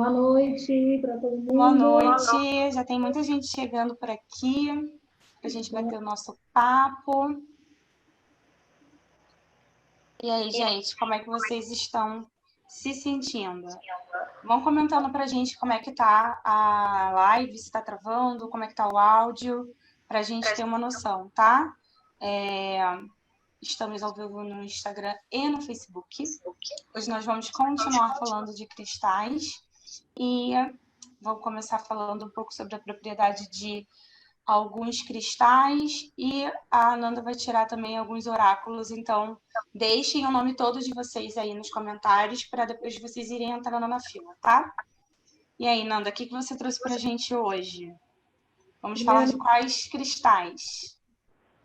Boa noite para todo mundo. Boa noite. Já tem muita gente chegando por aqui para a gente bater o nosso papo. E aí, gente, como é que vocês estão se sentindo? Vão comentando para a gente como é que tá a live, se está travando, como é que tá o áudio, para a gente ter uma noção, tá? Estamos ao vivo no Instagram e no Facebook. Hoje nós vamos continuar falando de cristais e vamos começar falando um pouco sobre a propriedade de alguns cristais e a Ananda vai tirar também alguns oráculos, então deixem o nome todo de vocês aí nos comentários para depois vocês irem entrando na fila, tá? E aí, Nanda, o que você trouxe para a gente hoje? Vamos falar de quais cristais?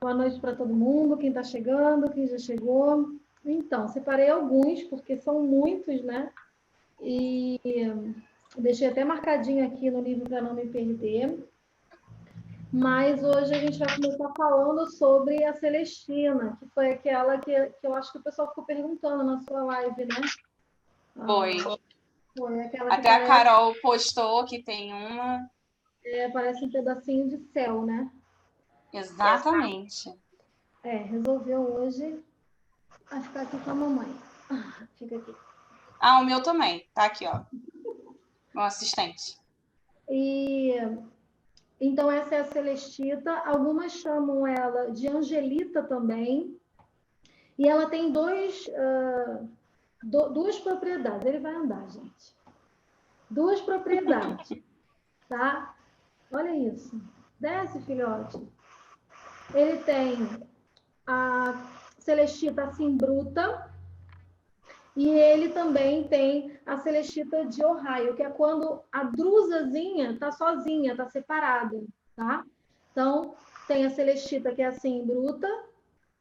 Boa noite para todo mundo, quem está chegando, quem já chegou. Então, separei alguns, porque são muitos, né? E deixei até marcadinho aqui no livro para não me perder. Mas hoje a gente vai começar falando sobre a Celestina, que foi aquela que eu acho que o pessoal ficou perguntando na sua live, né? Foi. Foi aquela Até a Carol postou que tem uma. Parece um pedacinho de céu, né? Exatamente. Resolveu hoje ficar aqui com a mamãe. Fica aqui. O meu também. Tá aqui, ó. Meu assistente. Então, essa é a Celestita. Algumas chamam ela de Angelita também. E ela tem duas propriedades. Ele vai andar, gente. Duas propriedades, tá? Olha isso. Desce, filhote. Ele tem a Celestita assim bruta e ele também tem a Celestita de Ohio, que é quando a drusazinha está sozinha, está separada, tá? Então, tem a Celestita que é assim bruta,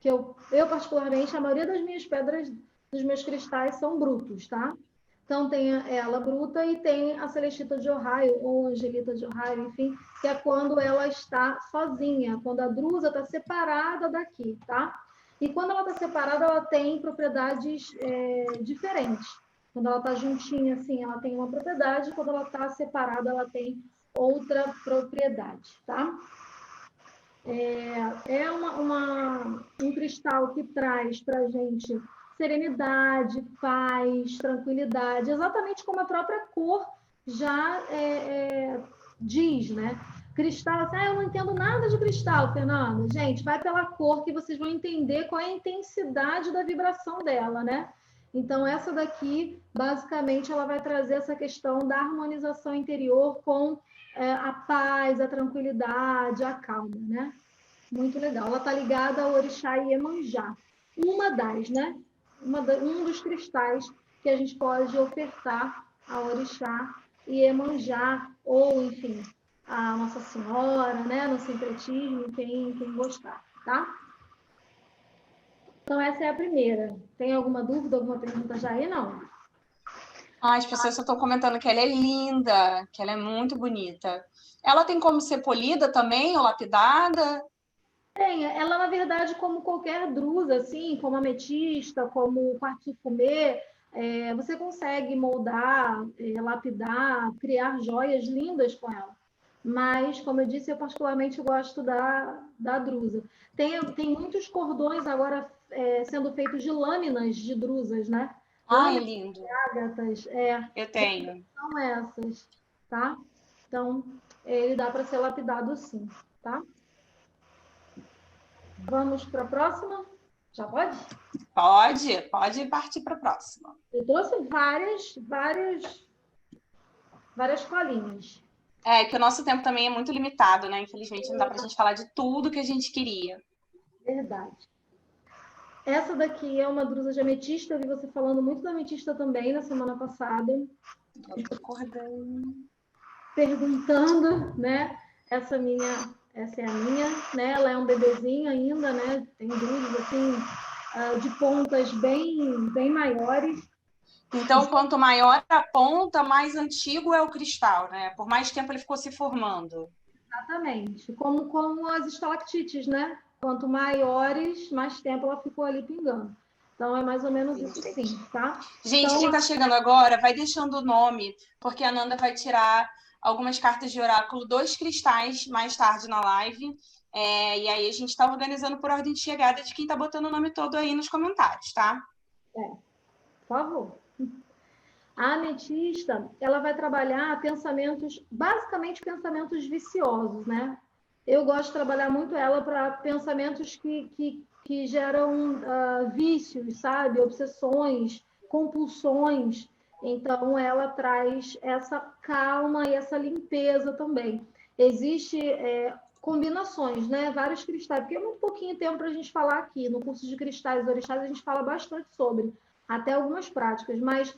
que eu particularmente, a maioria das minhas pedras, dos meus cristais são brutos, tá? Então, tem ela bruta e tem a Celestita de Ohio, ou Angelita de Ohio, enfim, que é quando ela está sozinha, quando a drusa está separada daqui, tá? E quando ela está separada, ela tem propriedades diferentes. Quando ela está juntinha, assim, ela tem uma propriedade, quando ela está separada, ela tem outra propriedade, tá? É um cristal que traz para a gente serenidade, paz, tranquilidade, exatamente como a própria cor já diz, né? Cristal, assim, eu não entendo nada de cristal, Fernanda. Gente, vai pela cor que vocês vão entender qual é a intensidade da vibração dela, né? Então, essa daqui, basicamente, ela vai trazer essa questão da harmonização interior com a paz, a tranquilidade, a calma, né? Muito legal. Ela está ligada ao orixá Iemanjá. Uma das, né? Um dos cristais que a gente pode ofertar ao orixá Iemanjá, ou, enfim, a Nossa Senhora, né? No sincretismo, quem gostar, tá? Então, essa é a primeira. Tem alguma dúvida, alguma pergunta já aí? Não? As pessoas só estão comentando que ela é linda, que ela é muito bonita. Ela tem como ser polida também, ou lapidada? Tem. Ela, na verdade, como qualquer drusa, assim, como ametista, como quartzo fumê, você consegue moldar, lapidar, criar joias lindas com ela. Mas, como eu disse, eu particularmente gosto da drusa. Tem muitos cordões agora sendo feitos de lâminas de drusas, né? É lindo. Ágatas, Eu tenho. são essas, tá? Então, ele dá para ser lapidado sim, tá? Vamos para a próxima? Já pode? Pode partir para a próxima. Eu trouxe várias colinhas. Que o nosso tempo também é muito limitado, né? Infelizmente não dá para a gente falar de tudo que a gente queria. Verdade. Essa daqui é uma drusa de ametista. Eu vi você falando muito da ametista também na semana passada. Perguntando, né? Essa é a minha, né? Ela é um bebezinho ainda, né? Tem drusas assim de pontas bem maiores. Então, quanto maior a ponta, mais antigo é o cristal, né? Por mais tempo ele ficou se formando. Exatamente. Como as estalactites, né? Quanto maiores, mais tempo ela ficou ali pingando. Então, é mais ou menos isso sim, tá? Gente, então, quem está chegando agora, vai deixando o nome, porque a Nanda vai tirar algumas cartas de oráculo, 2 cristais mais tarde na live. E aí a gente está organizando por ordem de chegada de quem está botando o nome todo aí nos comentários, tá? por favor. A ametista, ela vai trabalhar pensamentos, basicamente pensamentos viciosos, né? Eu gosto de trabalhar muito ela para pensamentos que geram vícios, sabe? Obsessões, compulsões. Então, ela traz essa calma e essa limpeza também. Existe combinações, né? Vários cristais, porque é muito pouquinho tempo para a gente falar aqui. No curso de cristais e orixás, a gente fala bastante sobre, até algumas práticas, mas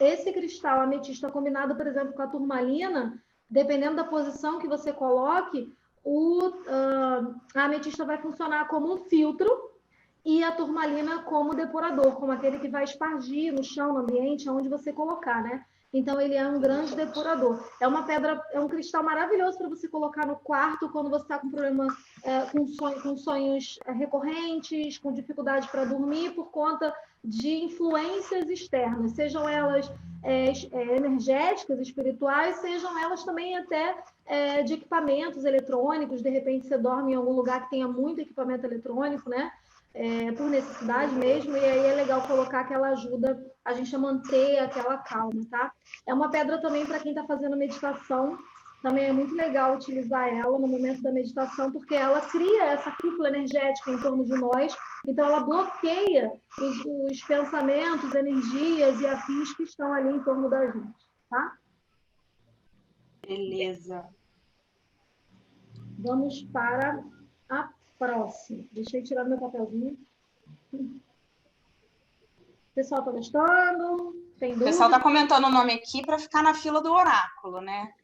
esse cristal ametista combinado, por exemplo, com a turmalina, dependendo da posição que você coloque, a ametista vai funcionar como um filtro e a turmalina como depurador, como aquele que vai espargir no chão, no ambiente, onde você colocar, né? Então, ele é um grande depurador. É uma pedra, é um cristal maravilhoso para você colocar no quarto quando você está com problema, com sonhos recorrentes, com dificuldade para dormir por conta de influências externas, sejam elas energéticas, espirituais, sejam elas também até de equipamentos eletrônicos. De repente, você dorme em algum lugar que tenha muito equipamento eletrônico, né? Por necessidade mesmo, e aí é legal colocar que ela ajuda a gente a manter aquela calma, tá? É uma pedra também para quem está fazendo meditação, também é muito legal utilizar ela no momento da meditação, porque ela cria essa cúpula energética em torno de nós, então ela bloqueia os pensamentos, energias e afins que estão ali em torno da gente, tá? Beleza. Vamos para a próxima. Deixa eu tirar meu papelzinho. O pessoal está gostando? Tem dúvida? O pessoal está comentando o nome aqui para ficar na fila do oráculo, né?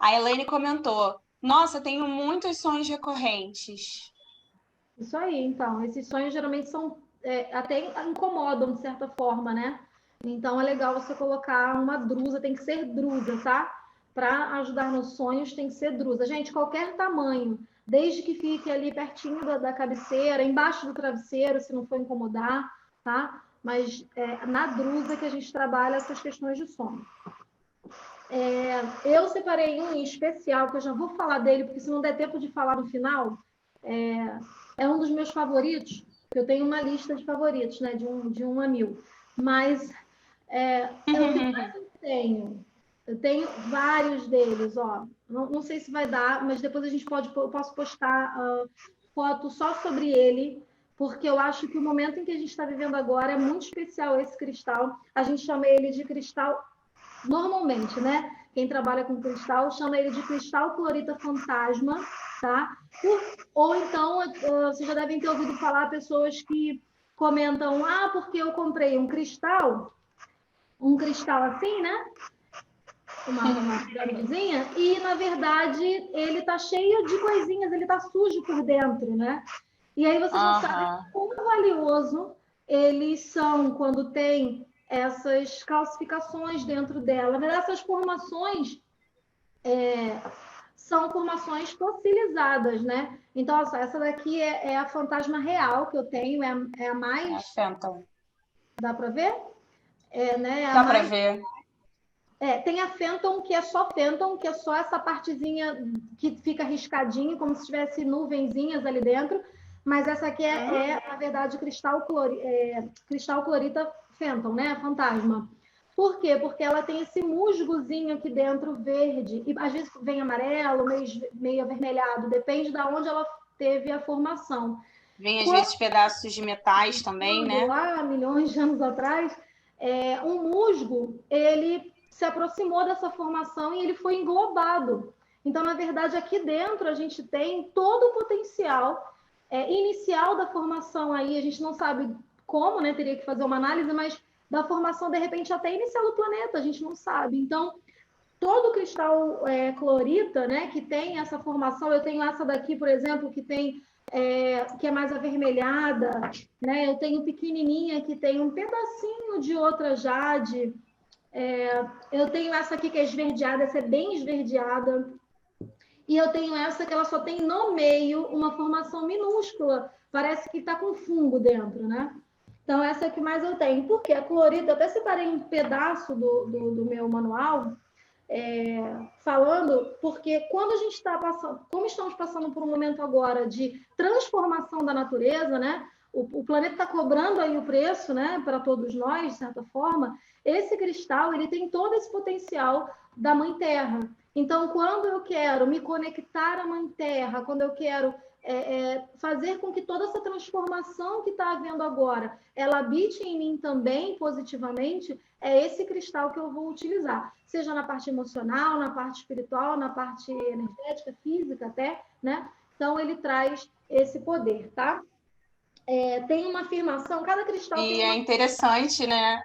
A Elaine comentou: nossa, tenho muitos sonhos recorrentes. Isso aí, então. Esses sonhos geralmente são até incomodam de certa forma, né? Então é legal você colocar uma drusa, tem que ser drusa, tá? Para ajudar nos sonhos tem que ser drusa. Gente, qualquer tamanho, desde que fique ali pertinho da cabeceira, embaixo do travesseiro, se não for incomodar, tá? Mas na drusa que a gente trabalha essas questões de sono. Eu separei um em especial, que eu já vou falar dele, porque se não der tempo de falar no final, é um dos meus favoritos. Eu tenho uma lista de favoritos, né? De 1 a 1000. Mas eu tenho vários deles, ó. Não sei se vai dar, mas depois eu posso postar foto só sobre ele, porque eu acho que o momento em que a gente está vivendo agora é muito especial esse cristal. A gente chama ele de cristal, normalmente, né? Quem trabalha com cristal chama ele de cristal clorita fantasma, tá? Ou então, vocês já devem ter ouvido falar pessoas que comentam: porque eu comprei um cristal assim, né? Uma piramidezinha, e na verdade ele tá cheio de coisinhas, ele tá sujo por dentro, né? E aí vocês não sabem quão valioso eles são quando tem essas calcificações dentro dela. Na verdade, essas formações são formações fossilizadas, né? Então, essa daqui é a fantasma real que eu tenho, é a mais... É a Phantom. Dá para ver? Né? Dá para ver. Tem a Phantom, que é só Phantom, que é só essa partezinha que fica riscadinho, como se tivesse nuvenzinhas ali dentro. Mas essa aqui na verdade, cristal clorita Phantom, né? Fantasma. Por quê? Porque ela tem esse musgozinho aqui dentro verde, e às vezes vem amarelo, meio avermelhado, depende de onde ela teve a formação. Vem às vezes pedaços de metais também, né? Lá, milhões de anos atrás, um musgo, ele se aproximou dessa formação e ele foi englobado. Então, na verdade, aqui dentro a gente tem todo o potencial inicial da formação aí, a gente não sabe como, né? Teria que fazer uma análise, mas da formação, de repente, até inicial do planeta, a gente não sabe. Então, todo cristal clorita, né, que tem essa formação, eu tenho essa daqui, por exemplo, que tem que é mais avermelhada, né? Eu tenho pequenininha que tem um pedacinho de outra jade. Eu tenho essa aqui que é esverdeada, essa é bem esverdeada. E eu tenho essa que ela só tem no meio uma formação minúscula. Parece que está com fungo dentro, né? Então, essa é a que mais eu tenho. Por quê? A clorita, eu até separei um pedaço do meu manual, falando, porque quando a gente está passando, como estamos passando por um momento agora de transformação da natureza, né? O planeta está cobrando aí o preço, né? Para todos nós, de certa forma. Esse cristal, ele tem todo esse potencial da Mãe Terra. Então, quando eu quero me conectar à Mãe Terra, quando eu quero fazer com que toda essa transformação que está havendo agora, ela habite em mim também positivamente, é esse cristal que eu vou utilizar, seja na parte emocional, na parte espiritual, na parte energética, física até, né? Então, ele traz esse poder, tá? Tem uma afirmação, cada cristal E tem uma... é interessante, né?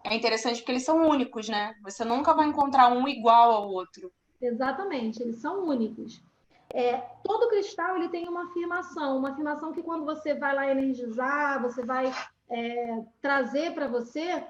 É interessante porque eles são únicos, né? Você nunca vai encontrar um igual ao outro. Exatamente, eles são únicos. Todo cristal ele tem uma afirmação que quando você vai lá energizar, você vai trazer para você,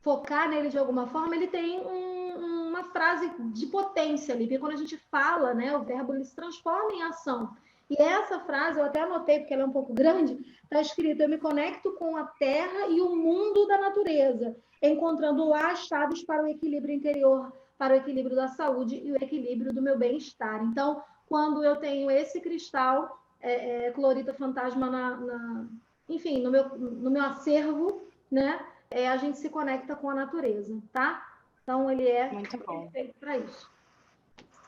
focar nele de alguma forma, ele tem uma frase de potência ali, porque quando a gente fala, né, o verbo ele se transforma em ação. E essa frase, eu até anotei porque ela é um pouco grande, está escrito: eu me conecto com a terra e o mundo da natureza, encontrando lá chaves para o equilíbrio interior, para o equilíbrio da saúde e o equilíbrio do meu bem-estar. Então, quando eu tenho esse cristal, clorita fantasma, enfim, no meu acervo, né? A gente se conecta com a natureza, tá? Então, ele é muito bom, perfeito para isso.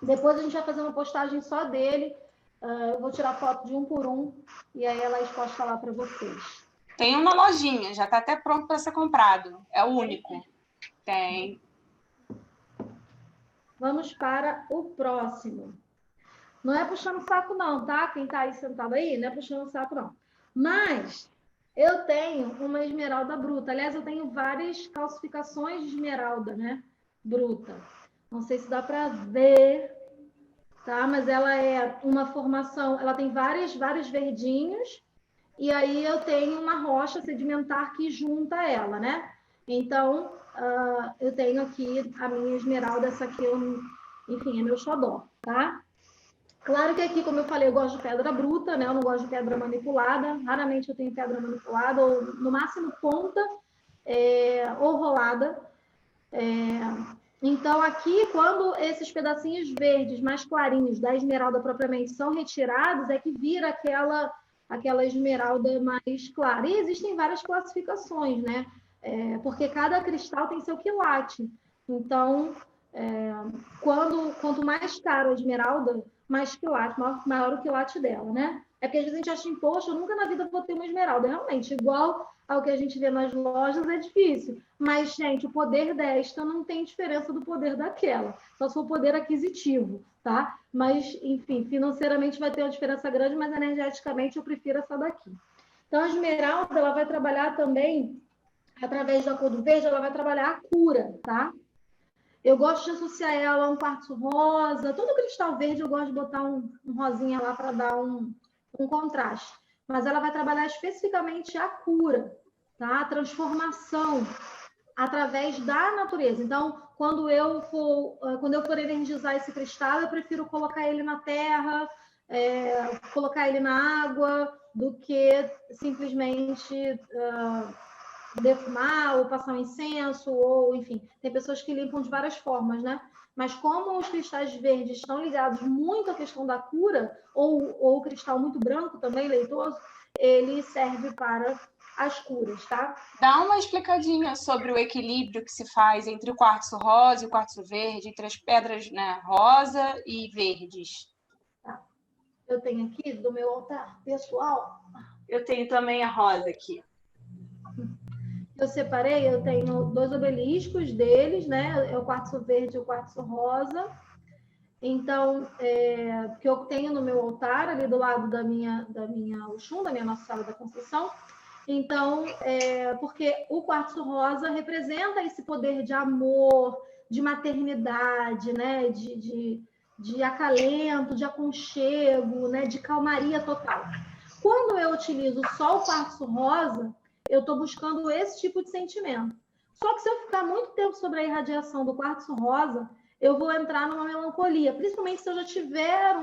Depois a gente vai fazer uma postagem só dele. Eu vou tirar foto de um por um e aí ela exposta lá para vocês. Tem uma lojinha, já está até pronto para ser comprado. É o único. Tem. Vamos para o próximo. Não é puxando o saco não, tá? Quem tá aí sentado aí, não é puxando o saco não. Mas eu tenho uma esmeralda bruta. Aliás, eu tenho várias calcificações de esmeralda, né? Bruta. Não sei se dá para ver, tá? Mas ela é uma formação, ela tem vários verdinhos, e aí eu tenho uma rocha sedimentar que junta ela, né? Então, eu tenho aqui a minha esmeralda, essa aqui, enfim, é meu xodó, tá? Claro que aqui, como eu falei, eu gosto de pedra bruta, né? Eu não gosto de pedra manipulada. Raramente eu tenho pedra manipulada, ou no máximo ponta, ou rolada. Então, aqui, quando esses pedacinhos verdes mais clarinhos da esmeralda propriamente são retirados, é que vira aquela esmeralda mais clara. E existem várias classificações, né? Porque cada cristal tem seu quilate. Então, quanto mais caro a esmeralda, mais quilate, maior o quilate dela, né? É porque às vezes a gente acha, poxa, eu nunca na vida vou ter uma esmeralda. Realmente, igual ao que a gente vê nas lojas, é difícil. Mas, gente, o poder desta não tem diferença do poder daquela. Só se for poder aquisitivo, tá? Mas, enfim, financeiramente vai ter uma diferença grande, mas energeticamente eu prefiro essa daqui. Então, a esmeralda, ela vai trabalhar também, através da cor do verde, ela vai trabalhar a cura, tá? Eu gosto de associar ela a um quartzo rosa. Todo cristal verde eu gosto de botar um rosinha lá para dar um contraste. Mas ela vai trabalhar especificamente a cura, tá? A transformação através da natureza. Então, quando eu for energizar esse cristal, eu prefiro colocar ele na terra, colocar ele na água, do que simplesmente defumar ou passar um incenso, ou enfim, tem pessoas que limpam de várias formas, né? Mas como os cristais verdes estão ligados muito à questão da cura, ou o cristal muito branco também, leitoso, ele serve para as curas, tá? Dá uma explicadinha sobre o equilíbrio que se faz entre o quartzo rosa e o quartzo verde, entre as pedras, né, rosa e verdes. Tá. Eu tenho aqui do meu altar pessoal. Eu tenho também a rosa aqui. Eu separei, eu tenho 2 obeliscos deles, né? É o quartzo verde e o quartzo rosa. Então, que eu tenho no meu altar, ali do lado da minha Oxum, da minha Nossa Senhora da Conceição. Então, porque o quartzo rosa representa esse poder de amor, de maternidade, né? De acalento, de aconchego, né? De calmaria total. Quando eu utilizo só o quartzo rosa, eu estou buscando esse tipo de sentimento. Só que se eu ficar muito tempo sobre a irradiação do quartzo rosa, eu vou entrar numa melancolia, principalmente se eu já tiver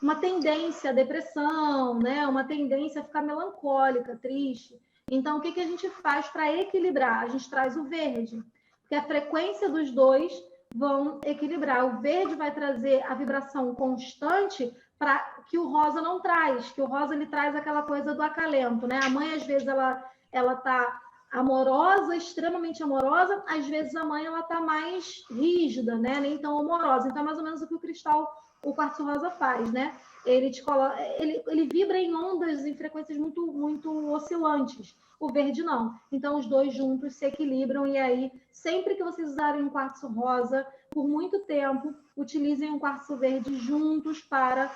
uma tendência à depressão, né? Uma tendência a ficar melancólica, triste. Então, o que a gente faz para equilibrar? A gente traz o verde, porque a frequência dos dois vão equilibrar. O verde vai trazer a vibração constante para que o rosa não traz, que o rosa ele traz aquela coisa do acalento, né? A mãe, às vezes, ela tá amorosa, extremamente amorosa, às vezes a mãe ela tá mais rígida, né? Nem tão amorosa. Então, é mais ou menos o que o quartzo rosa faz, né? Ele vibra em ondas e frequências muito, muito oscilantes. O verde não. Então, os dois juntos se equilibram e aí, sempre que vocês usarem um quartzo rosa, por muito tempo, utilizem um quartzo verde juntos para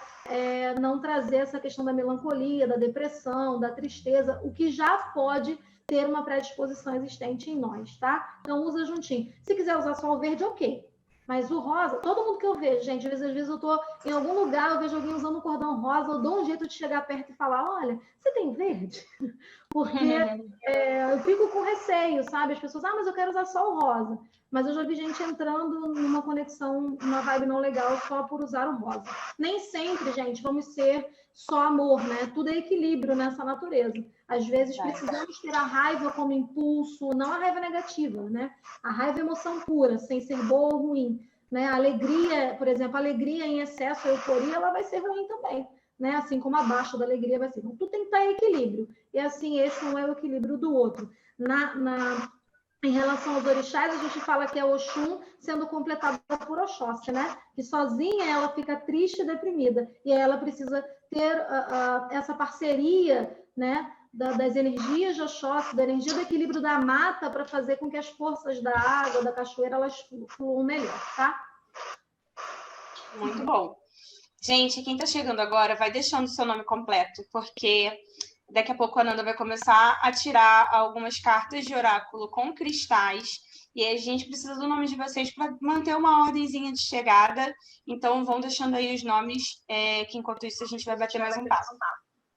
não trazer essa questão da melancolia, da depressão, da tristeza, o que já pode ter uma predisposição existente em nós, tá? Então, usa juntinho. Se quiser usar só o verde, ok. Mas o rosa, todo mundo que eu vejo, gente, às vezes eu tô em algum lugar, eu vejo alguém usando um cordão rosa, eu dou um jeito de chegar perto e falar, olha, você tem verde? Porque eu fico com receio, sabe? As pessoas, mas eu quero usar só o rosa. Mas eu já vi gente entrando numa conexão, numa vibe não legal só por usar o rosa. Nem sempre, gente, vamos ser só amor, né? Tudo é equilíbrio nessa natureza. Às vezes precisamos ter a raiva como impulso, não a raiva negativa, né? A raiva é emoção pura, sem ser boa ou ruim, né? A alegria, por exemplo, a alegria em excesso, a euforia, ela vai ser ruim também, né? Assim como abaixo da alegria vai ser. Então, tudo tem que estar em equilíbrio. E assim, esse não é o equilíbrio do outro. Em relação aos orixás, a gente fala que é Oxum sendo completada por Oxóssi, né? Que sozinha ela fica triste e deprimida. E aí ela precisa ter essa parceria, né? Das energias de Oxóssi, da energia do equilíbrio da mata para fazer com que as forças da água, da cachoeira, elas fluam melhor, tá? Muito bom. Gente, quem está chegando agora, vai deixando o seu nome completo, porque daqui a pouco a Ananda vai começar a tirar algumas cartas de oráculo com cristais, e a gente precisa do nome de vocês para manter uma ordenzinha de chegada. Então, vão deixando aí os nomes, que enquanto isso a gente vai bater mais um papo.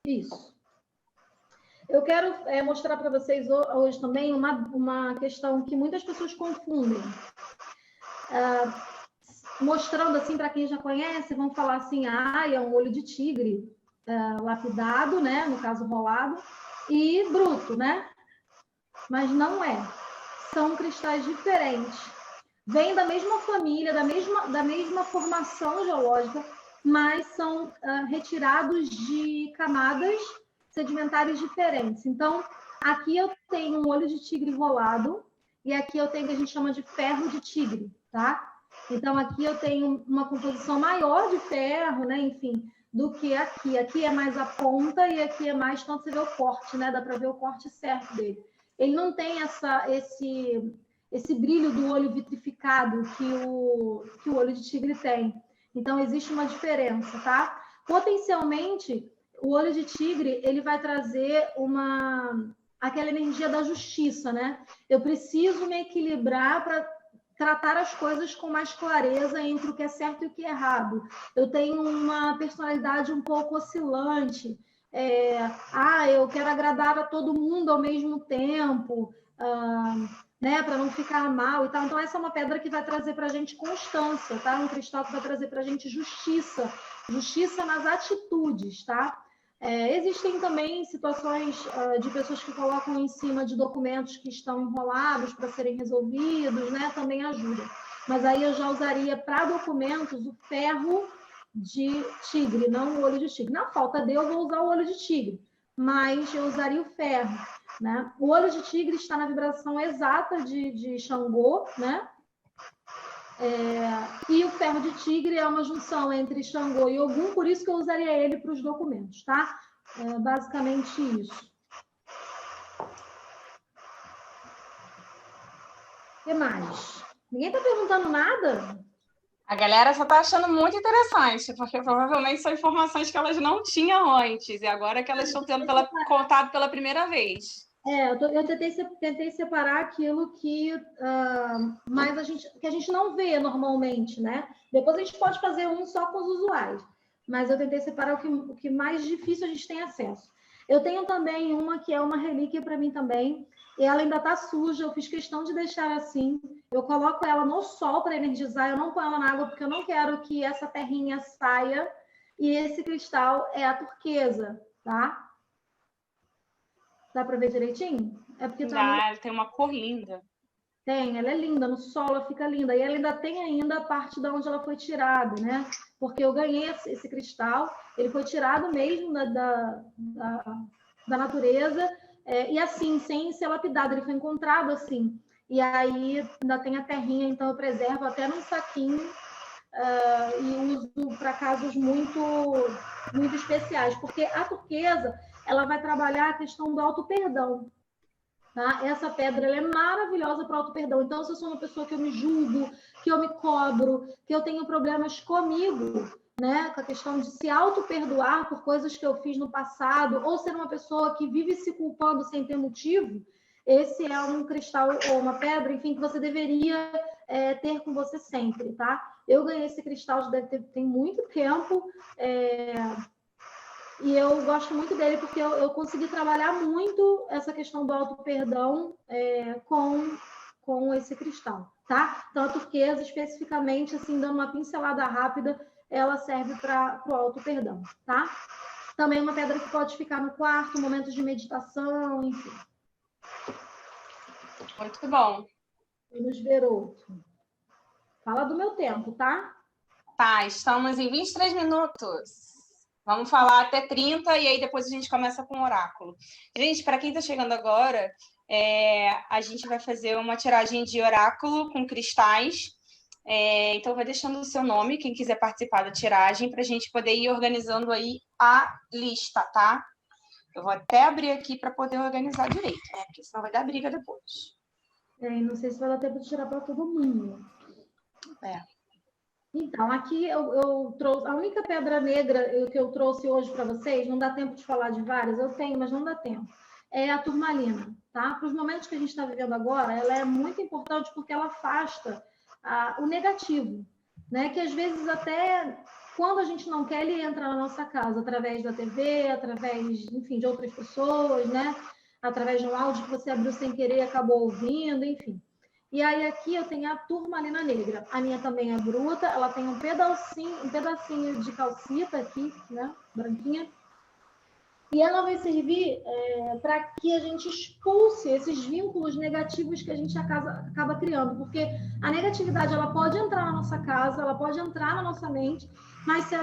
Isso. Eu quero mostrar para vocês hoje também uma questão que muitas pessoas confundem. Mostrando assim, para quem já conhece, vão falar assim, é um olho de tigre lapidado, né? No caso rolado, e bruto, né? Mas não é. São cristais diferentes. Vêm da mesma família, da mesma formação geológica, mas são retirados de camadas sedimentares diferentes. Então, aqui eu tenho um olho de tigre rolado e aqui eu tenho o que a gente chama de ferro de tigre, tá? Então, aqui eu tenho uma composição maior de ferro, né? Enfim, do que aqui. Aqui é mais a ponta e aqui é mais, então você vê o corte, né? Dá para ver o corte certo dele. Ele não tem esse brilho do olho vitrificado que o olho de tigre tem. Então, existe uma diferença, tá? Potencialmente, o olho de tigre, ele vai trazer aquela energia da justiça, né? Eu preciso me equilibrar para tratar as coisas com mais clareza entre o que é certo e o que é errado. Eu tenho uma personalidade um pouco oscilante. Eu quero agradar a todo mundo ao mesmo tempo, né, para não ficar mal e tal. Então, essa é uma pedra que vai trazer para a gente constância, tá? Um cristal que vai trazer para a gente justiça nas atitudes, tá? Existem também situações de pessoas que colocam em cima de documentos que estão enrolados para serem resolvidos, né? Também ajuda. Mas aí eu já usaria para documentos o ferro de tigre, não o olho de tigre. Na falta de eu vou usar o olho de tigre, mas eu usaria o ferro, né? O olho de tigre está na vibração exata de Xangô, né? E o ferro de tigre é uma junção entre Xangô e Ogum, por isso que eu usaria ele para os documentos, tá? Basicamente isso. O que mais? Ninguém está perguntando nada? A galera só está achando muito interessante, porque provavelmente são informações que elas não tinham antes, e agora que elas estão tendo contato pela primeira vez. Eu tentei separar aquilo que a gente não vê normalmente, né? Depois a gente pode fazer um só com os usuários, mas eu tentei separar o que mais difícil a gente tem acesso. Eu tenho também uma que é uma relíquia para mim também, e ela ainda está suja, eu fiz questão de deixar assim. Eu coloco ela no sol para energizar, eu não ponho ela na água porque eu não quero que essa terrinha saia. E esse cristal é a turquesa, tá? Dá para ver direitinho? É porque Ela tem uma cor linda. Tem, ela é linda, no sol ela fica linda. E ela ainda tem ainda a parte de onde ela foi tirada, né? Porque eu ganhei esse cristal, ele foi tirado mesmo da natureza, e assim, sem ser lapidado, ele foi encontrado assim. E aí ainda tem a terrinha, então eu preservo até num saquinho, e uso para casos muito, muito especiais. Porque a turquesa, ela vai trabalhar a questão do auto-perdão. Tá? Essa pedra ela é maravilhosa para o auto-perdão. Então, se eu sou uma pessoa que eu me julgo, que eu me cobro, que eu tenho problemas comigo, né? Com a questão de se auto-perdoar por coisas que eu fiz no passado, ou ser uma pessoa que vive se culpando sem ter motivo, esse é um cristal ou uma pedra, enfim, que você deveria ter com você sempre, tá? Eu ganhei esse cristal já tem muito tempo, e eu gosto muito dele porque eu consegui trabalhar muito essa questão do auto-perdão com esse cristal, tá? Então, a turquesa, especificamente, assim, dando uma pincelada rápida, ela serve para o auto-perdão, tá? Também uma pedra que pode ficar no quarto, momentos de meditação, enfim. Muito bom. Vamos ver outro. Fala do meu tempo, tá? Tá, estamos em 23 minutos. Vamos falar até 30 e aí depois a gente começa com o oráculo. Gente, para quem está chegando agora, a gente vai fazer uma tiragem de oráculo com cristais. Então, vai deixando o seu nome, quem quiser participar da tiragem, para a gente poder ir organizando aí a lista, tá? Eu vou até abrir aqui para poder organizar direito, né? Porque senão vai dar briga depois. Não sei se vai dar tempo de tirar para todo mundo. Então, aqui eu trouxe a única pedra negra que eu trouxe hoje para vocês, não dá tempo de falar de várias, eu tenho, mas não dá tempo. É a turmalina, tá? Para os momentos que a gente está vivendo agora, ela é muito importante porque ela afasta o negativo, né? Que às vezes até quando a gente não quer, ele entra na nossa casa através da TV, através, enfim, de outras pessoas, né? Através de um áudio que você abriu sem querer e acabou ouvindo, enfim. E aí aqui eu tenho a turmalina negra. A minha também é bruta, ela tem um pedacinho de calcita aqui, né, branquinha. E ela vai servir para que a gente expulse esses vínculos negativos que a gente acaba criando. Porque a negatividade, ela pode entrar na nossa casa, ela pode entrar na nossa mente, mas se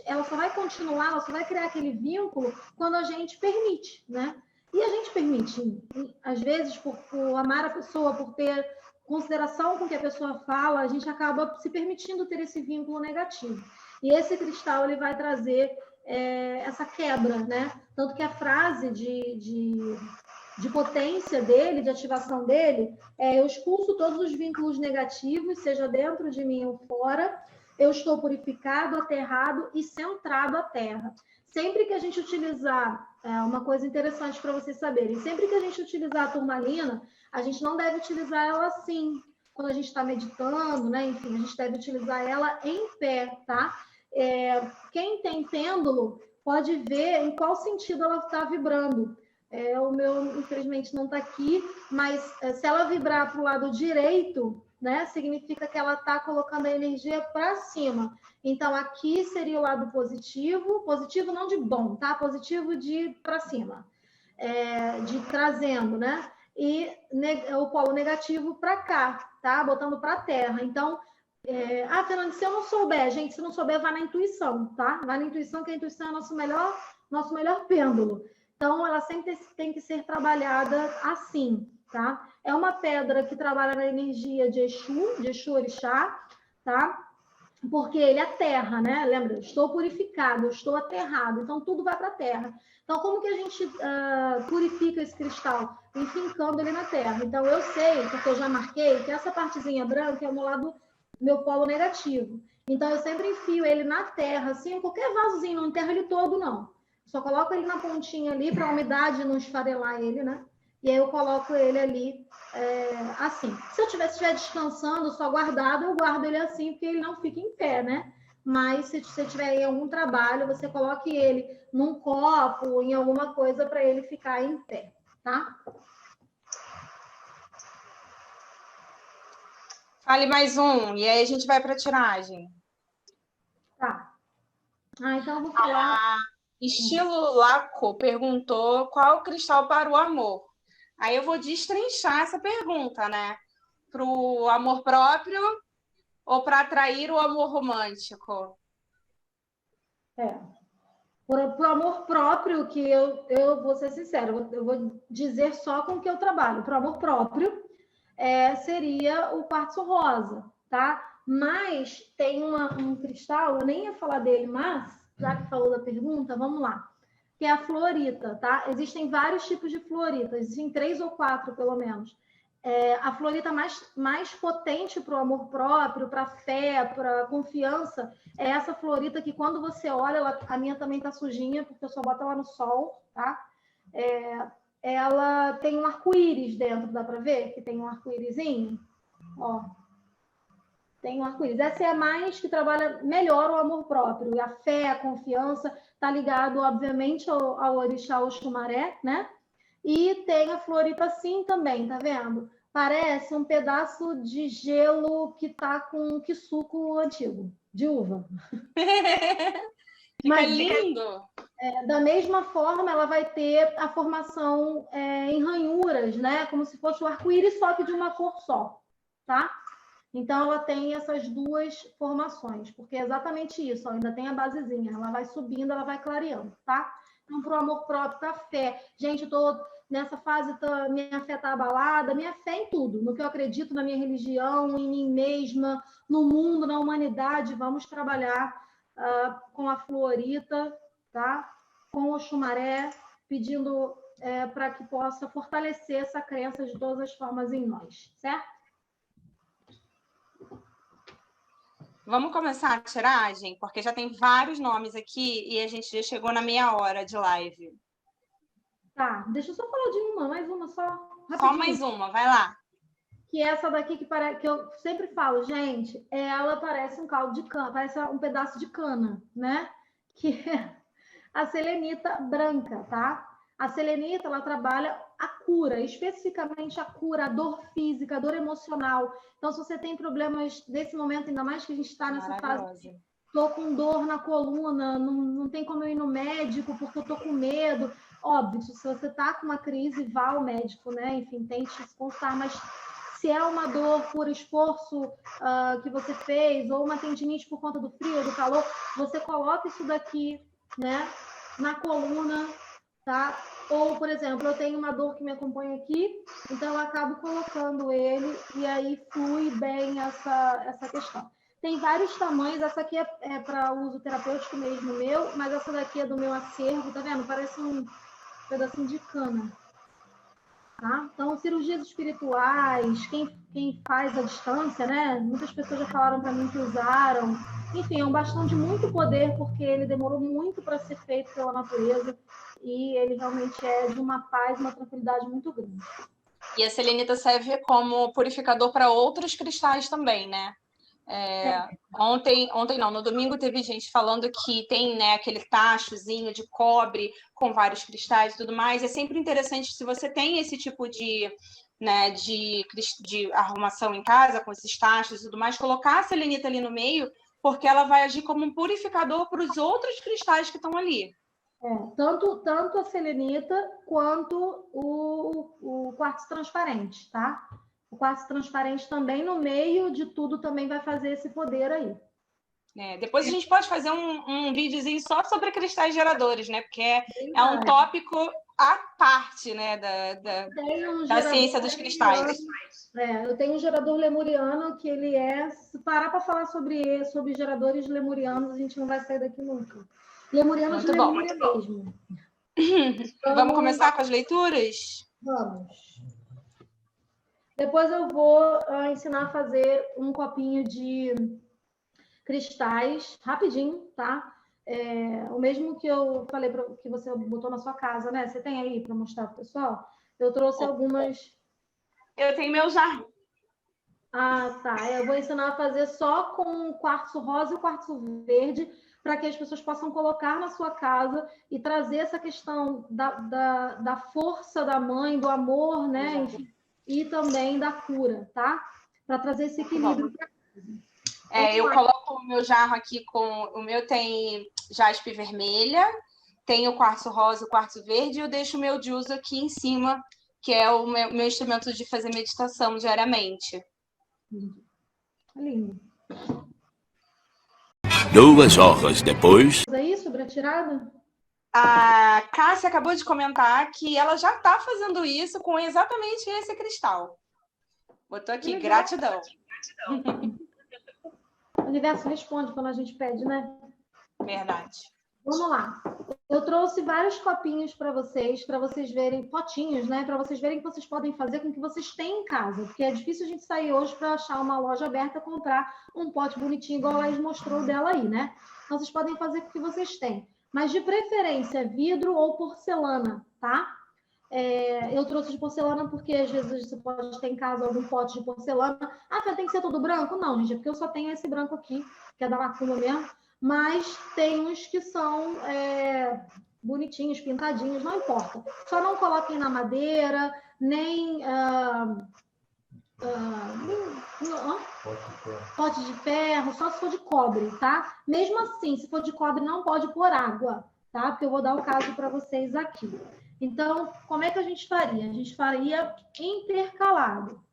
ela só vai continuar, ela só vai criar aquele vínculo quando a gente permite, né? E a gente permite, às vezes, por amar a pessoa, por ter consideração com o que a pessoa fala, a gente acaba se permitindo ter esse vínculo negativo. E esse cristal, ele vai trazer essa quebra, né? Tanto que a frase de potência dele, de ativação dele, eu expulso todos os vínculos negativos, seja dentro de mim ou fora, eu estou purificado, aterrado e centrado à terra. Sempre que a gente utilizar, uma coisa interessante para vocês saberem, sempre que a gente utilizar a turmalina, a gente não deve utilizar ela assim, quando a gente está meditando, né? Enfim, a gente deve utilizar ela em pé, tá? Quem tem pêndulo pode ver em qual sentido ela está vibrando. O meu, infelizmente, não está aqui, mas se ela vibrar para o lado direito, né, significa que ela está colocando a energia para cima. Então, aqui seria o lado positivo não de bom, tá? Positivo de para cima, de trazendo, né? E o polo negativo para cá, tá? Botando para a terra. Então, Fernanda, se eu não souber, gente, se não souber, vai na intuição, tá? Vai na intuição, que a intuição é nosso melhor pêndulo. Então, ela sempre tem que ser trabalhada assim, tá? É uma pedra que trabalha na energia de Exu Orixá, tá? Porque ele é terra, né? Lembra? Estou purificado, estou aterrado, então tudo vai para a terra. Então, como que a gente purifica esse cristal? Enfincando ele na terra. Então, eu sei, porque eu já marquei, que essa partezinha branca é o meu polo negativo. Então, eu sempre enfio ele na terra, assim, em qualquer vasozinho, não enterro ele todo, não. Só coloco ele na pontinha ali, para a umidade não esfarelar ele, né? E aí eu coloco ele ali assim. Se eu estiver descansando, só guardado, eu guardo ele assim, porque ele não fica em pé, né? mas se você tiver em algum trabalho, você coloque ele num copo, em alguma coisa para ele ficar em pé, tá? Fale mais um, e aí a gente vai para a tiragem. Tá. Então eu vou falar. Estilo Laco perguntou qual cristal para o amor. Aí eu vou destrinchar essa pergunta, né? Para o amor próprio ou para atrair o amor romântico? Por amor próprio, que eu vou ser sincera, eu vou dizer só com o que eu trabalho. Por amor próprio, seria o quartzo rosa, tá? Mas tem um cristal, eu nem ia falar dele, mas, já que falou da pergunta, vamos lá. Que é a fluorita, tá? Existem vários tipos de fluorita, existem 3 ou 4, pelo menos. A fluorita mais potente para o amor próprio, para a fé, para a confiança, é essa fluorita que quando você olha, a minha também tá sujinha, porque eu só boto ela no sol, tá? Ela tem um arco-íris dentro, dá para ver? Que tem um arco-írisinho? Ó, tem um arco-íris. Essa é a mais que trabalha melhor o amor próprio, e a fé, a confiança, tá ligado, obviamente, ao orixá Oxumaré, né? E tem a fluorita assim também, tá vendo? Parece um pedaço de gelo que tá com que suco antigo, de uva. Fica lindo! Da mesma forma, ela vai ter a formação em ranhuras, né? Como se fosse o arco-íris, só que de uma cor só, tá? Então, ela tem essas duas formações, porque é exatamente isso, ó, ainda tem a basezinha, ela vai subindo, ela vai clareando, tá? Então, para o amor próprio, para a fé. Gente, eu tô nessa fase, minha fé está abalada, minha fé em tudo, no que eu acredito, na minha religião, em mim mesma, no mundo, na humanidade. Vamos trabalhar com a fluorita, tá? Com o Oxumaré, pedindo para que possa fortalecer essa crença de todas as formas em nós, certo? Vamos começar a tiragem? Porque já tem vários nomes aqui e a gente já chegou na meia hora de live. Tá, deixa eu só falar de mais uma só. Rapidinho. Só mais uma, vai lá. Que essa daqui que eu sempre falo, gente, ela parece um caldo de cana, parece um pedaço de cana, né? Que é a selenita branca, tá? A selenita, ela trabalha a cura, especificamente a cura, a dor física, a dor emocional. Então, se você tem problemas desse momento, ainda mais que a gente está nessa fase, tô com dor na coluna, não tem como eu ir no médico porque eu tô com medo. Óbvio, se você tá com uma crise, vá ao médico, né? Enfim, tente se consultar, mas se é uma dor por esforço que você fez, ou uma tendinite por conta do frio, do calor, você coloca isso daqui, né, na coluna, tá? Ou, por exemplo, eu tenho uma dor que me acompanha aqui, então eu acabo colocando ele e aí flui bem essa questão. Tem vários tamanhos, essa aqui é para uso terapêutico mesmo meu, mas essa daqui é do meu acervo, tá vendo? Parece um pedacinho de cana. Tá? Então, cirurgias espirituais, quem faz à distância, né? Muitas pessoas já falaram para mim que usaram. Enfim, é um bastão de muito poder, porque ele demorou muito para ser feito pela natureza e ele realmente é de uma paz, uma tranquilidade muito grande. E a selenita serve como purificador para outros cristais também, né? Ontem não, no domingo teve gente falando que tem, né, aquele tachozinho de cobre com vários cristais e tudo mais. É sempre interessante, se você tem esse tipo de, né, de arrumação em casa, com esses tachos e tudo mais, colocar a selenita ali no meio, porque ela vai agir como um purificador para os outros cristais que estão ali. Tanto a selenita quanto o quartzo transparente, tá? O quartzo transparente também, no meio de tudo, também vai fazer esse poder aí. Depois a gente pode fazer um videozinho só sobre cristais geradores, né? Porque é um tópico à parte, né? Da ciência dos cristais. Eu tenho um gerador lemuriano que ele se parar para falar sobre geradores lemurianos, a gente não vai sair daqui nunca. Lemuriano de Lemúria mesmo. Vamos começar com as leituras? Vamos. Depois eu vou ensinar a fazer um copinho de cristais, rapidinho, tá? O mesmo que eu falei que você botou na sua casa, né? Você tem aí para mostrar pro pessoal? Eu trouxe algumas... Eu tenho meu já. Ah, tá. Eu vou ensinar a fazer só com o quartzo rosa e o quartzo verde, para que as pessoas possam colocar na sua casa e trazer essa questão da força da mãe, do amor, né? Enfim, e também da cura, tá? Para trazer esse equilíbrio para casa. Eu coloco o meu jarro aqui com... O meu tem jaspe vermelha, tem o quartzo rosa, o quartzo verde, e eu deixo o meu de uso aqui em cima, que é o meu instrumento de fazer meditação diariamente. Lindo. 2 horas depois. Aí, sobre a tirada? A Cássia acabou de comentar que ela já está fazendo isso com exatamente esse cristal. Botou aqui, gratidão. O universo responde quando a gente pede, né? Verdade. Vamos lá. Eu trouxe vários copinhos para vocês verem, potinhos, né? Para vocês verem que vocês podem fazer com o que vocês têm em casa. Porque é difícil a gente sair hoje para achar uma loja aberta e comprar um pote bonitinho, igual a Laís mostrou dela aí, né? Então, vocês podem fazer com o que vocês têm. Mas, de preferência, vidro ou porcelana, tá? Eu trouxe de porcelana porque, às vezes, você pode ter em casa algum pote de porcelana. Ah, tem que ser todo branco? Não, gente, é porque eu só tenho esse branco aqui, que é da Macumba mesmo. Mas tem uns que são bonitinhos, pintadinhos, não importa. Só não coloquem na madeira, nem pote de ferro, só se for de cobre, tá? Mesmo assim, se for de cobre, não pode pôr água, tá? Porque eu vou dar o caso para vocês aqui. Então, como é que a gente faria? A gente faria intercalado.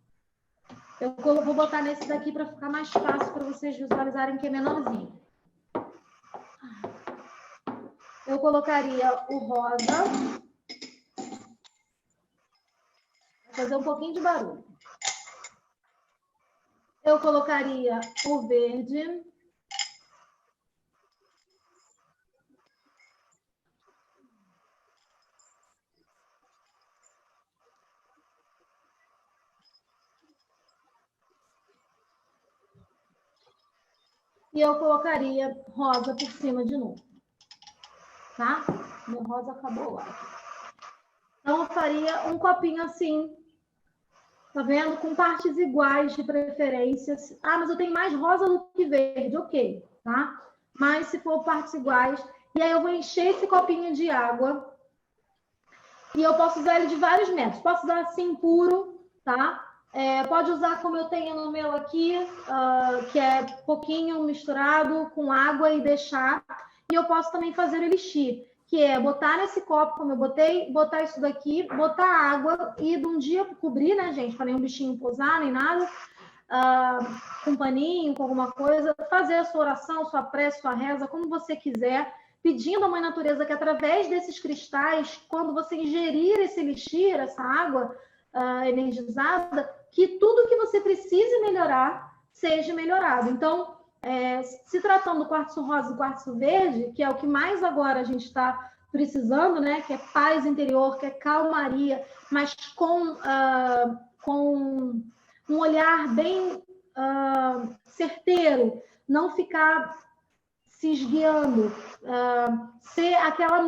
Eu vou botar nesse daqui para ficar mais fácil para vocês visualizarem que é menorzinho. Eu colocaria o rosa. Vou fazer um pouquinho de barulho. Eu colocaria o verde. E eu colocaria rosa por cima de novo. Tá? Meu rosa acabou lá. Então, eu faria um copinho assim. Tá vendo? Com partes iguais de preferências. Ah, mas eu tenho mais rosa do que verde. Ok, tá? Mas se for partes iguais. E aí eu vou encher esse copinho de água. E eu posso usar ele de vários métodos. Posso usar assim puro, tá? Pode usar como eu tenho no meu aqui, que é pouquinho misturado com água e deixar. E eu posso também fazer o elixir, que é botar nesse copo, como eu botei, botar isso daqui, botar água e de um dia cobrir, né, gente? Para nenhum bichinho pousar, nem nada. Com um paninho, com alguma coisa. Fazer a sua oração, sua prece, sua reza, como você quiser. Pedindo à Mãe Natureza que através desses cristais, quando você ingerir esse elixir, essa água energizada, que tudo que você precise melhorar, seja melhorado. Então, se tratando do quartzo rosa e quartzo verde, que é o que mais agora a gente está precisando, né? Que é paz interior, que é calmaria, mas com um olhar bem certeiro, não ficar se esguiando, ser aquela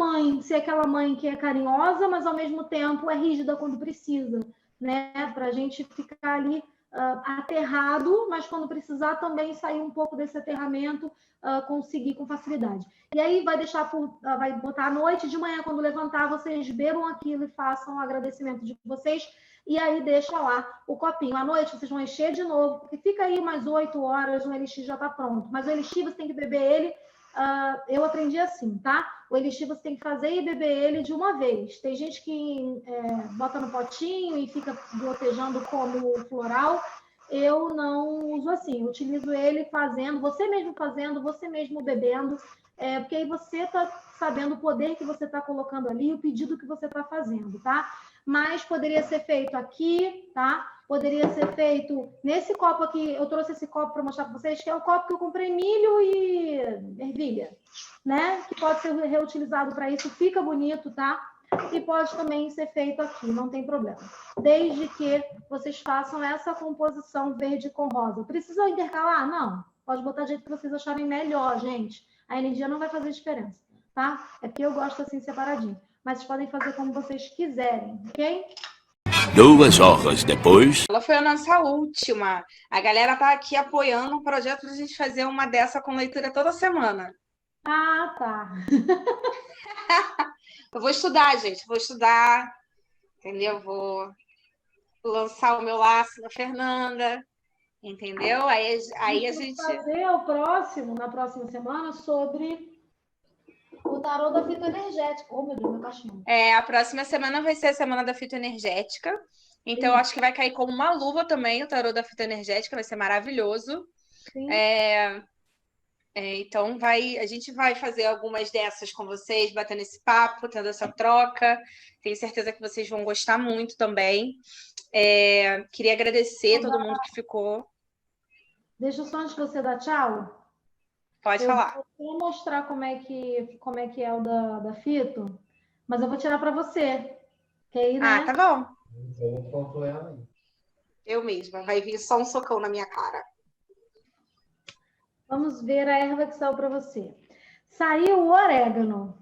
mãe que é carinhosa, mas ao mesmo tempo é rígida quando precisa, né? Para a gente ficar ali aterrado, mas quando precisar também sair um pouco desse aterramento, conseguir com facilidade. E aí vai botar à noite, de manhã, quando levantar, vocês bebam aquilo e façam o agradecimento de vocês, e aí deixa lá o copinho. À noite vocês vão encher de novo, porque fica aí umas 8 horas, o elixir já está pronto. Mas o elixir você tem que beber ele, eu aprendi assim, tá? O elixir você tem que fazer e beber ele de uma vez. Tem gente que bota no potinho e fica gotejando como floral. Eu não uso assim, eu utilizo ele fazendo, você mesmo bebendo, porque aí você está sabendo o poder que você está colocando ali, o pedido que você está fazendo, tá? Mas poderia ser feito aqui, tá? Poderia ser feito nesse copo aqui. Eu trouxe esse copo para mostrar para vocês, que é o copo que eu comprei milho e ervilha, né? Que pode ser reutilizado para isso, fica bonito, tá? E pode também ser feito aqui, não tem problema. Desde que vocês façam essa composição verde com rosa. Precisa intercalar? Não. Pode botar do jeito que vocês acharem melhor, gente. A energia não vai fazer diferença, tá? É porque eu gosto assim separadinho. Mas vocês podem fazer como vocês quiserem, ok? 2 horas depois. Ela foi a nossa última. A galera tá aqui apoiando um projeto pra gente fazer uma dessa com leitura toda semana. Ah, tá. Eu vou estudar, gente. Vou estudar, entendeu? Vou lançar o meu laço na Fernanda, entendeu? Aí a gente... fazer o próximo, na próxima semana, sobre o tarô da fitoenergética. Oh, meu Deus, meu cachorro. A próxima semana vai ser a semana da fitoenergética. Então, eu acho que vai cair como uma luva também o tarô da fitoenergética. Vai ser maravilhoso. Sim. Então, a gente vai fazer algumas dessas com vocês, batendo esse papo, tendo essa troca. Tenho certeza que vocês vão gostar muito também. Queria agradecer todo mundo que ficou. Deixa só antes de você dar tchau. Pode falar. Eu vou mostrar como é que é o da Fito, mas eu vou tirar para você. Que aí, né? Ah, tá bom. Eu conto ela aí. Eu mesma. Vai vir só um socão na minha cara. Vamos ver a erva que saiu para você. Saiu o orégano.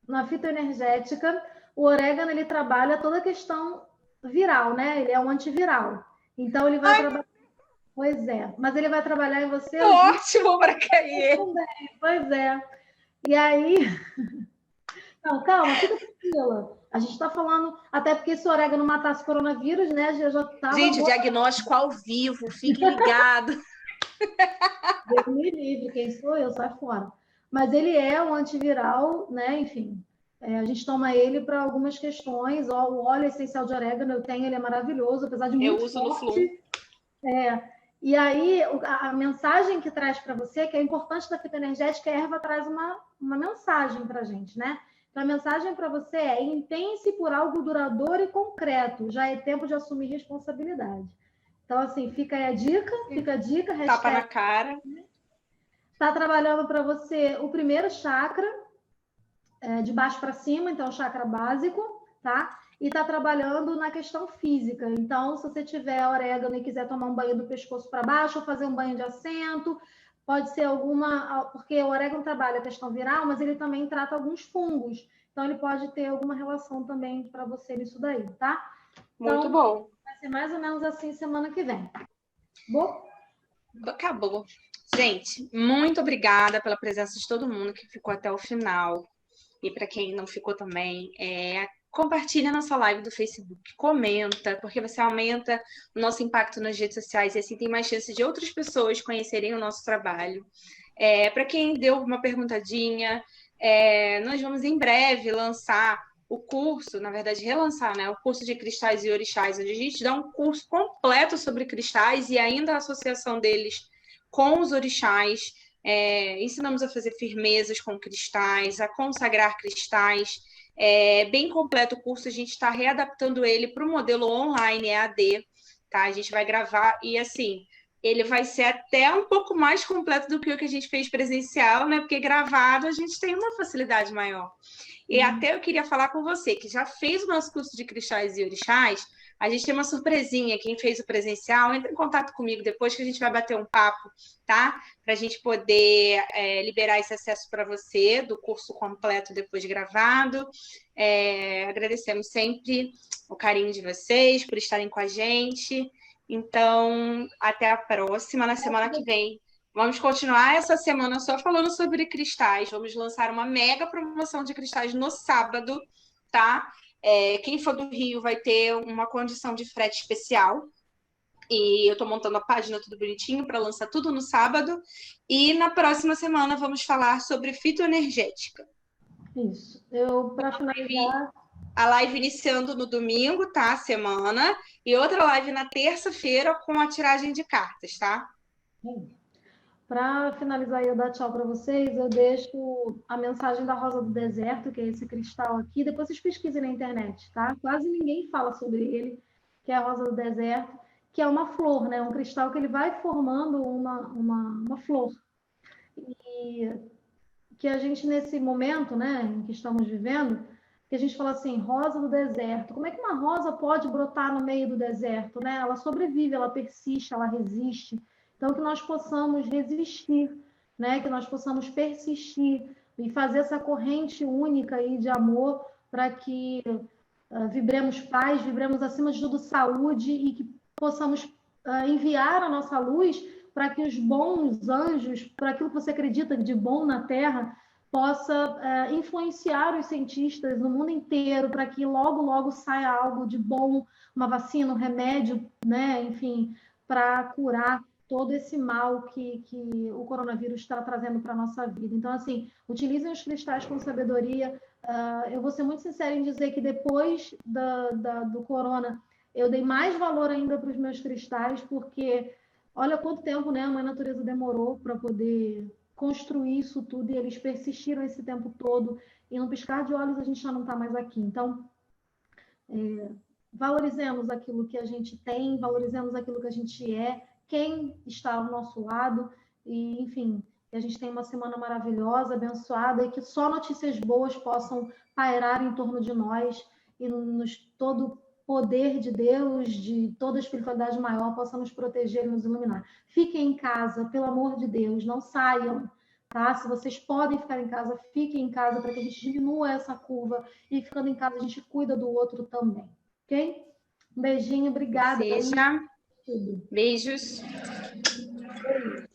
Na fitoenergética, o orégano ele trabalha toda a questão viral, né? Ele é um antiviral. Então ele vai trabalhar. Pois é, mas ele vai trabalhar em você. Ótimo para cair. Pois é. E aí. Não, calma, fica tranquila. A gente está falando, até porque se o orégano matasse coronavírus, né? Já tava. Gente, diagnóstico ao vivo, fique ligado. Deus me livre, quem sou eu? Sai fora. Mas ele é um antiviral, né? Enfim, a gente toma ele para algumas questões. Ó, o óleo essencial de orégano eu tenho, ele é maravilhoso, apesar de muito uso forte. no Flum. E aí, a mensagem que traz para você, que é importante da fitoenergética, a erva traz uma mensagem para a gente, né? Então, a mensagem para você é: empenhe-se por algo duradouro e concreto. Já é tempo de assumir responsabilidade. Então, assim, fica a dica. Tapa na cara. Está trabalhando para você o primeiro chakra, de baixo para cima, então, o chakra básico, tá? E está trabalhando na questão física. Então, se você tiver orégano e quiser tomar um banho do pescoço para baixo ou fazer um banho de assento, pode ser porque o orégano trabalha a questão viral, mas ele também trata alguns fungos. Então, ele pode ter alguma relação também para você nisso daí, tá? Então, muito bom. Vai ser mais ou menos assim semana que vem. Bom? Acabou. Gente, muito obrigada pela presença de todo mundo que ficou até o final. E para quem não ficou também, compartilha a nossa live do Facebook, comenta, porque você aumenta o nosso impacto nas redes sociais e assim tem mais chance de outras pessoas conhecerem o nosso trabalho. Para quem deu uma perguntadinha, nós vamos em breve lançar o curso, na verdade relançar, né? O curso de cristais e orixás, onde a gente dá um curso completo sobre cristais e ainda a associação deles com os orixás. Ensinamos a fazer firmezas com cristais, a consagrar cristais. Bem completo o curso, a gente está readaptando ele para o modelo online EAD, tá? A gente vai gravar e, assim, ele vai ser até um pouco mais completo do que o que a gente fez presencial, né? Porque gravado a gente tem uma facilidade maior. E até eu queria falar com você, que já fez o nosso curso de cristais e orixás. A gente tem uma surpresinha, quem fez o presencial, entra em contato comigo depois que a gente vai bater um papo, tá? Para a gente poder liberar esse acesso para você, do curso completo depois gravado. Agradecemos sempre o carinho de vocês, por estarem com a gente. Então, até a próxima, na semana que vem. Vamos continuar essa semana só falando sobre cristais. Vamos lançar uma mega promoção de cristais no sábado, tá? Quem for do Rio vai ter uma condição de frete especial. E eu estou montando a página tudo bonitinho para lançar tudo no sábado. E na próxima semana vamos falar sobre fitoenergética. Isso. Para finalizar... A live iniciando no domingo, tá? A semana. E outra live na terça-feira com a tiragem de cartas, tá? Para finalizar e eu dar tchau para vocês, eu deixo a mensagem da Rosa do Deserto, que é esse cristal aqui. Depois vocês pesquisem na internet, tá? Quase ninguém fala sobre ele, que é a Rosa do Deserto, que é uma flor, né? Um cristal que ele vai formando uma flor. E que a gente, nesse momento, né, em que estamos vivendo, que a gente fala assim, rosa do deserto. Como é que uma rosa pode brotar no meio do deserto, né? Ela sobrevive, ela persiste, ela resiste. Então, que nós possamos resistir, né? Que nós possamos persistir e fazer essa corrente única aí de amor para que vibremos paz, vibremos acima de tudo saúde e que possamos enviar a nossa luz para que os bons anjos, para aquilo que você acredita de bom na Terra, possa influenciar os cientistas no mundo inteiro para que logo, logo saia algo de bom, uma vacina, um remédio, né? Enfim, para curar todo esse mal que o coronavírus está trazendo para a nossa vida. Então, assim, utilizem os cristais com sabedoria. Eu vou ser muito sincera em dizer que depois do corona, eu dei mais valor ainda para os meus cristais, porque olha quanto tempo, né, a Mãe Natureza demorou para poder construir isso tudo, e eles persistiram esse tempo todo, e num piscar de olhos a gente já não está mais aqui. Então, valorizemos aquilo que a gente tem, valorizemos aquilo que a gente é, quem está ao nosso lado, e, enfim, que a gente tenha uma semana maravilhosa, abençoada, e que só notícias boas possam pairar em torno de nós, e todo poder de Deus, de toda a espiritualidade maior, possa nos proteger e nos iluminar. Fiquem em casa, pelo amor de Deus, não saiam, tá? Se vocês podem ficar em casa, fiquem em casa para que a gente diminua essa curva, e ficando em casa a gente cuida do outro também, ok? Um beijinho, obrigada. Seja. Beijos. Beijo.